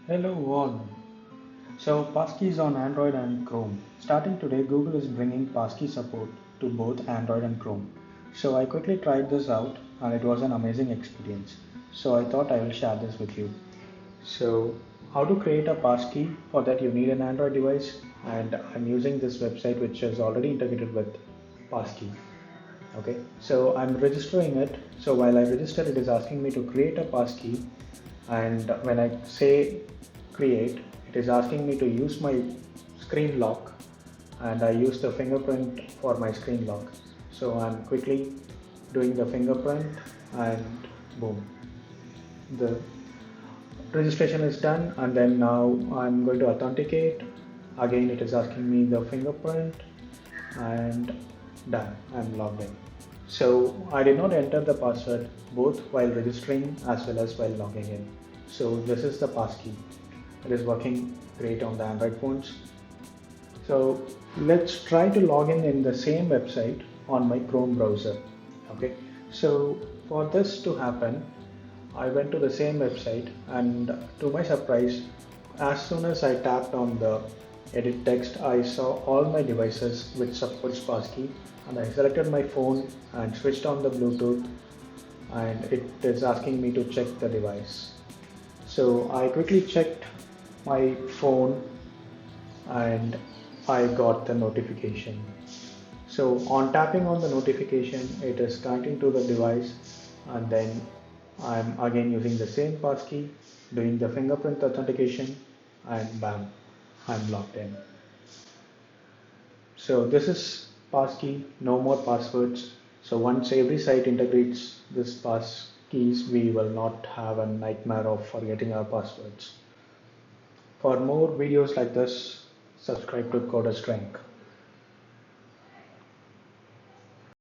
Hello all. So Passkey is on Android and Chrome. Starting today, Google is bringing Passkey support to both Android and Chrome. So I quickly tried this out and it was an amazing experience. So I thought I will share this with you. So how to create a passkey? For that you need an Android device and I'm using this website which is already integrated with Passkey. Okay, so I'm registering it. So while I register, it is asking me to create a passkey, and when I say create, it is asking me to use my screen lock, and I use the fingerprint for my screen lock. So I'm quickly doing the fingerprint, and boom, the registration is done. And then now I'm going to authenticate. Again, it is asking me the fingerprint, and done, I'm logged in. So I did not enter the password both while registering as well as while logging in. So this is the passkey. It is working great on the Android phones. So let's try to log in the same website on my Chrome browser. Okay. So for this to happen, I went to the same website, and to my surprise, as soon as I tapped on the edit text, I saw all my devices which supports Passkey, and I selected my phone and switched on the Bluetooth, and it is asking me to check the device. So I quickly checked my phone and I got the notification. So on tapping on the notification, it is connecting to the device, and then I'm again using the same passkey, doing the fingerprint authentication, and bam, I'm logged in. So this is passkey, no more passwords. So once every site integrates this passkeys, we will not have a nightmare of forgetting our passwords. For more videos like this, subscribe to Coder Strength.